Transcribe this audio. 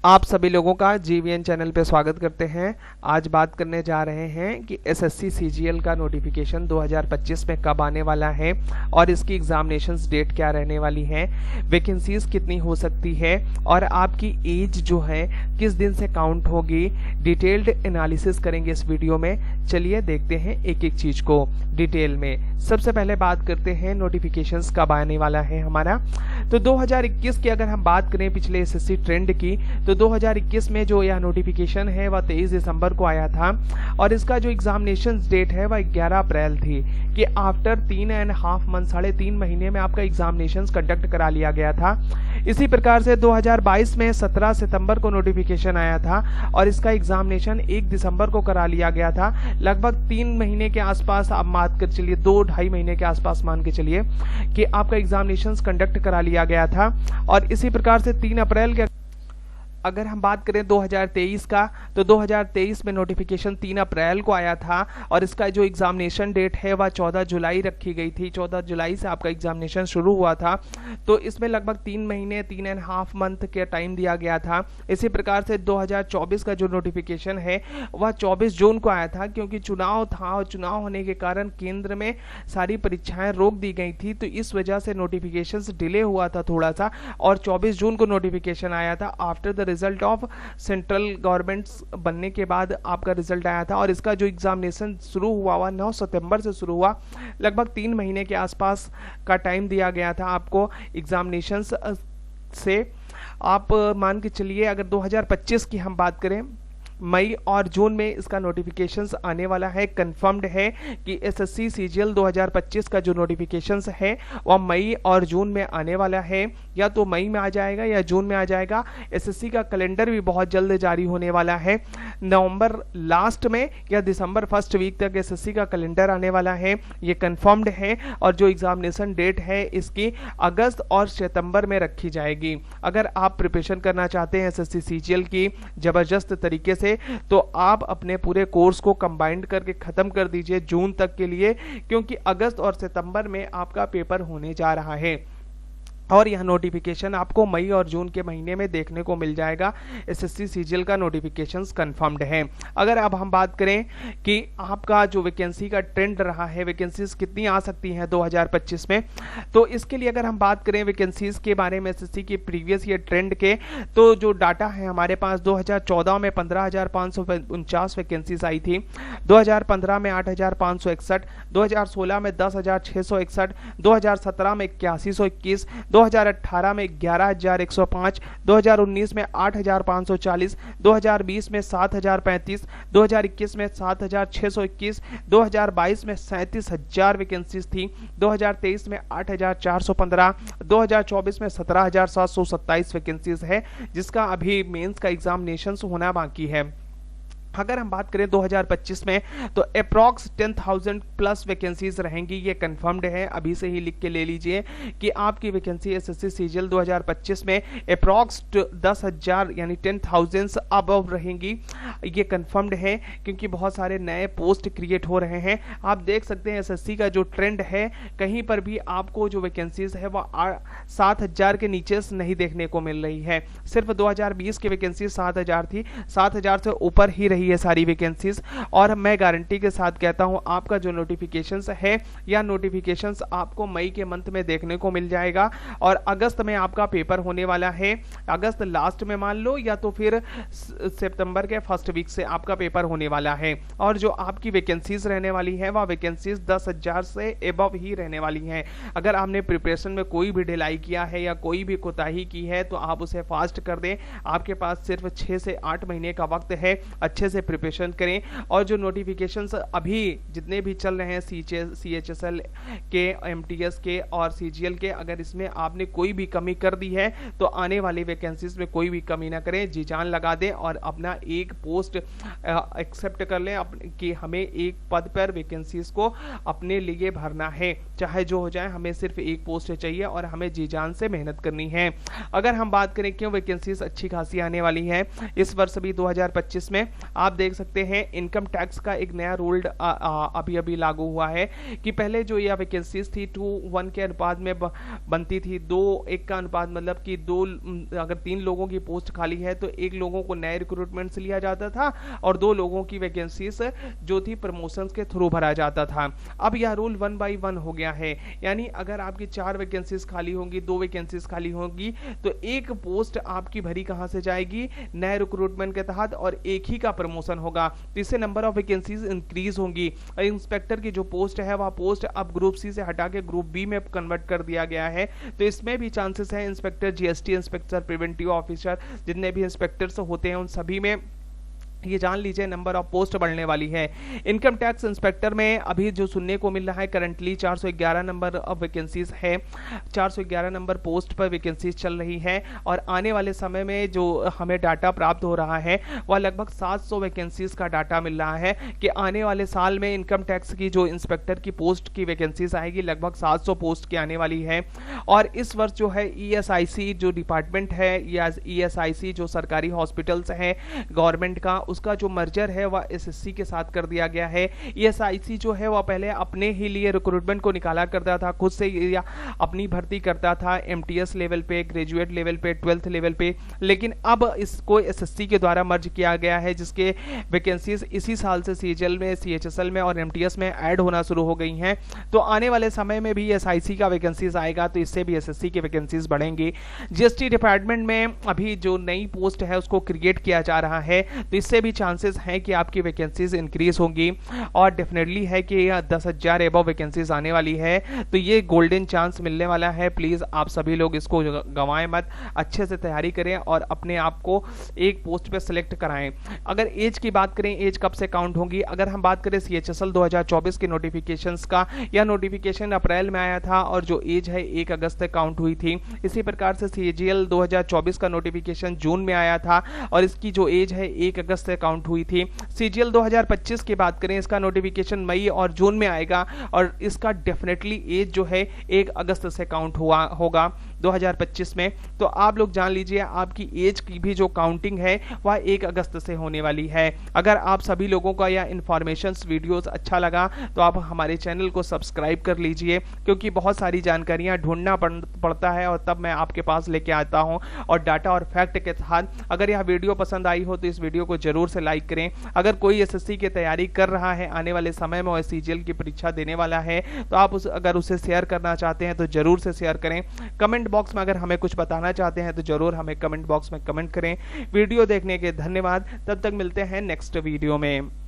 आप सभी लोगों का जीवीएन चैनल पे स्वागत करते हैं। आज बात करने जा रहे हैं कि एसएससी सीजीएल का नोटिफिकेशन 2025 में कब आने वाला है और इसकी एग्जामिनेशंस डेट क्या रहने वाली है, वैकेंसीज कितनी हो सकती है और आपकी एज जो है किस दिन से काउंट होगी। डिटेल्ड एनालिसिस करेंगे इस वीडियो में। चलिए देखते हैं एक एक चीज को डिटेल में। सबसे पहले बात करते हैं नोटिफिकेशंस कब आने वाला है हमारा। तो 2021 की अगर हम बात करें पिछले एसएससी ट्रेंड की, तो 2021 में जो यह नोटिफिकेशन है वह 23 दिसंबर को आया था और इसका जो एग्जामिनेशन डेट है वह 11 अप्रैल थी कि आफ्टर 3.5 मंथ, 3.5 महीने में आपका एग्जामिनेशन कंडक्ट करा लिया गया था। इसी प्रकार से 2022 में 17 सितंबर को नोटिफिकेशन आया था और इसका एग्जामिनेशन 1 दिसंबर को करा लिया गया था। लगभग 3 महीने के आसपास आप मान कर चलिए, 2-2.5 महीने के आसपास मान के चलिए कि आपका एग्जामिनेशन कंडक्ट करा लिया गया था। और इसी प्रकार से 3 अप्रैल के अगर हम बात करें 2023 का, तो 2023 में नोटिफिकेशन 3 अप्रैल को आया था और इसका जो एग्जामिनेशन डेट है वह 14 जुलाई रखी गई थी। 14 जुलाई से आपका एग्जामिनेशन शुरू हुआ था, तो इसमें लगभग 3 महीने 3.5 मंथ के टाइम दिया गया था। इसी प्रकार से 2024 का जो नोटिफिकेशन है वह 24 जून को आया था, क्योंकि चुनाव था और चुनाव होने के कारण केंद्र में सारी परीक्षाएं रोक दी गई थी, तो इस वजह से नोटिफिकेशन डिले हुआ था थोड़ा सा और 24 जून को नोटिफिकेशन आया था। After the result of central governments बनने के बाद आपका रिजल्ट आया था और इसका जो एग्जामिनेशन शुरू हुआ 9 सितंबर से शुरू हुआ। लगभग 3 महीने के आसपास का टाइम दिया गया था आपको एग्जामिनेशन से। आप मान के चलिए अगर 2025 की हम बात करें, मई और जून में इसका नोटिफिकेशंस आने वाला है। कंफर्म्ड है कि एसएससी सीजीएल 2025 का जो नोटिफिकेशंस है वह मई और जून में आने वाला है, या तो मई में आ जाएगा या जून में आ जाएगा। एसएससी का कैलेंडर भी बहुत जल्द जारी होने वाला है। नवंबर लास्ट में या दिसंबर फर्स्ट वीक तक एसएससी का कैलेंडर आने वाला है, ये कंफर्म्ड है। और जो एग्जामिनेशन डेट है इसकी अगस्त और सितंबर में रखी जाएगी। अगर आप प्रिपरेशन करना चाहते हैं एसएससी सीजीएल की जबरदस्त तरीके से, तो आप अपने पूरे कोर्स को कंबाइंड करके खत्म कर दीजिए जून तक के लिए, क्योंकि अगस्त और सितंबर में आपका पेपर होने जा रहा है और यह नोटिफिकेशन आपको मई और जून के महीने में देखने को मिल जाएगा। एसएससी सीजीएल का नोटिफिकेशंस कंफर्म्ड है। अगर अब हम बात करें कि आपका जो वैकेंसी का ट्रेंड रहा है, वैकेंसीज कितनी आ सकती हैं 2025 में, तो इसके लिए अगर हम बात करें वैकेंसीज के बारे में एसएससी के प्रीवियस ईयर ट्रेंड के, तो जो डाटा है हमारे पास 2014 में 15,549 वैकेंसीज आई थी, 2015 में 8,561, 2016 में 10,661, 2017 में 8121, 2018 में 11,105, 2019 में 8,540, 2020 में 7,035, 2021 में 7,621, 2022 में 37,000 वैकेंसीज थी, 2023 में 8,415, 2024 में 17,727 वैकेंसीज है, जिसका अभी मेंस का एग्जामिनेशन होना बाकी है। अगर हम बात करें 2025 में, तो अप्रॉक्स 10,000 प्लस वैकेंसीज रहेंगी, ये कंफर्म्ड है। अभी से ही लिख के ले लीजिए कि आपकी वैकेंसी एसएससी सीजीएल 2025 में अप्रॉक्स 10,000 यानी 10,000 अबव रहेंगी, ये कंफर्म्ड है, क्योंकि बहुत सारे नए पोस्ट क्रिएट हो रहे हैं। आप देख सकते हैं एसएससी का जो ट्रेंड है, कहीं पर भी आपको जो वैकेंसीज है वह 7,000 के नीचे नहीं देखने को मिल रही है। सिर्फ 2020 की वैकेंसी 7,000 थी, 7,000 से ऊपर ही रही ये सारी वैकेंसीज। और मैं गारंटी के साथ कहता हूं आपका जो नोटिफिकेशंस है या नोटिफिकेशंस आपको मई के मंथ में देखने को मिल जाएगा और अगस्त में आपका पेपर होने वाला है। अगस्त लास्ट में मान लो, या तो फिर सितंबर के फर्स्ट वीक से आपका पेपर होने वाला है। और जो आपकी वैकेंसीज रहने वाली है वह वैकेंसीज 10,000 से एबव ही रहने वाली हैं। अगर आपने प्रिपरेशन में कोई भी ढिलाई किया है या कोई भी कोताही की है तो आप उसे फास्ट कर दें। आपके पास सिर्फ 6 से 8 महीने का वक्त है, अच्छे से प्रिपरेशन करें। और जो नोटिफिकेशंस अभी जितने भी चल रहे हैं सीएचएसएल के, एमटीएस के और सीजीएल के, अगर इसमें आपने कोई भी कमी कर दी है तो आने वाली वैकेंसीज में कोई भी कमी ना करें, जी जान लगा दें और अपना एक पोस्ट एक्सेप्ट कर लें कि हमें एक पद पर वैकेंसीज को अपने लिए भरना है, चाहे जो हो जाए, हमें सिर्फ एक पोस्ट चाहिए और हमें जी जान से मेहनत करनी है। अगर हम बात करें क्यों वैकेंसीज अच्छी खासी आने वाली है इस वर्ष भी 2025 में, आप देख सकते हैं इनकम टैक्स का एक नया रूल अभी अभी लागू हुआ है कि पहले जो यह वैकेंसीज थी 2:1 के अनुपात में बनती थी, 2:1 का अनुपात, मतलब कि अगर 3 लोगों की पोस्ट खाली है तो 1 लोगों को नए रिक्रूटमेंट से लिया जाता था और 2 लोगों की वैकेंसीज जो थी प्रमोशंस के थ्रू भरा जाता था। अब यह रूल 1 by 1 हो गया है, यानी अगर आपकी 4 वैकेंसीज खाली होंगी, 2 वैकेंसीज खाली होंगी, तो 1 पोस्ट आपकी भरी कहां से जाएगी, नए रिक्रूटमेंट के तहत, और 1 ही का प्रमोशन होगा। तो इससे नंबर ऑफ वैकेंसीज इंक्रीज होंगी। इंस्पेक्टर की जो पोस्ट है वह पोस्ट अब ग्रुप सी से हटा के ग्रुप बी में कन्वर्ट कर दिया गया है। तो इसमें भी चांसेस है inspector GST inspector, preventive officer, जितने भी इंस्पेक्टर्स होते हैं उन सभी में ये जान लीजिए नंबर ऑफ पोस्ट बढ़ने वाली है। इनकम टैक्स इंस्पेक्टर में अभी जो सुनने को मिल रहा है करंटली 411 नंबर ऑफ वैकेंसीज है, 411 नंबर पोस्ट पर वैकेंसीज चल रही है, और आने वाले समय में जो हमें डाटा प्राप्त हो रहा है वह लगभग 700 वैकेंसीज का डाटा मिल रहा है कि आने वाले साल में इनकम टैक्स की जो इंस्पेक्टर की पोस्ट की वैकेंसीज आएगी लगभग 700 पोस्ट की आने वाली है। और इस वर्ष जो है ईएसआईसी जो डिपार्टमेंट है या ईएसआईसी जो सरकारी हॉस्पिटल्स हैं गवर्नमेंट का, उसका जो मर्जर है वह एसएससी के साथ कर दिया गया है। ईएसआईसी जो है वह पहले अपने ही लिए रिक्रूटमेंट को निकाला करता था, खुद से या अपनी भर्ती करता था एमटीएस लेवल पे, ग्रेजुएट लेवल पे, 12th लेवल पे, लेकिन अब इसको एसएससी के द्वारा मर्ज किया गया है, जिसके वैकेंसीज इसी साल से सीजीएल में, सीएचएसएल में और एमटीएस में ऐड होना शुरू हो गई हैं। तो आने वाले समय में भी एसआईसी का वैकेंसीज आएगा तो इससे भी एसएससी की वैकेंसीज बढ़ेंगी। जीएसटी डिपार्टमेंट में अभी जो नई पोस्ट है उसको क्रिएट किया जा रहा है, तो इससे भी चांसेस हैं कि आपकी वैकेंसीज इंक्रीज होंगी, और डेफिनेटली है कि 10,000 एबव वैकेंसीज आने वाली है। तो ये गोल्डन चांस मिलने वाला है, प्लीज आप सभी लोग इसको गंवाएं मत, अच्छे से तैयारी करें और अपने आप को एक पोस्ट पे सिलेक्ट कराएं। अगर एज की बात करें, एज कब से काउंट होगी, अगर हम बात करें सीएचएसएल 2024 के नोटिफिकेशंस का, यह नोटिफिकेशन अप्रैल में आया था और जो एज है 1 अगस्त तक काउंट हुई थी। इसी प्रकार से सीजीएल 2024 का नोटिफिकेशन जून में आया था और इसकी जो एज है 1 अगस्त से काउंट हुई थी। सीजीएल 2025 की बात करें, इसका नोटिफिकेशन मई और जून में आएगा और इसका डेफिनेटली एज जो है 1 अगस्त से काउंट होगा 2025 में। तो आप लोग जान लीजिए आपकी एज की भी जो काउंटिंग है वह 1 अगस्त से होने वाली है। अगर आप सभी लोगों का यह इंफॉर्मेशंस वीडियोस अच्छा लगा तो आप हमारे चैनल को सब्सक्राइब कर लीजिए, क्योंकि बहुत सारी जानकारियां ढूंढना पड़ता है और तब मैं आपके पास लेके आता हूं, और डाटा और फैक्ट के साथ। अगर यह वीडियो पसंद आई हो तो इस वीडियो को जरूर से लाइक करें। अगर कोई एसएससी की तैयारी कर रहा है आने वाले समय में और सीजीएल की परीक्षा देने वाला है तो आप अगर उसे शेयर करना चाहते हैं तो जरूर से शेयर करें। कमेंट बॉक्स में अगर हमें कुछ बताना चाहते हैं तो जरूर हमें कमेंट बॉक्स में कमेंट करें। वीडियो देखने के धन्यवाद, तब तक मिलते हैं नेक्स्ट वीडियो में।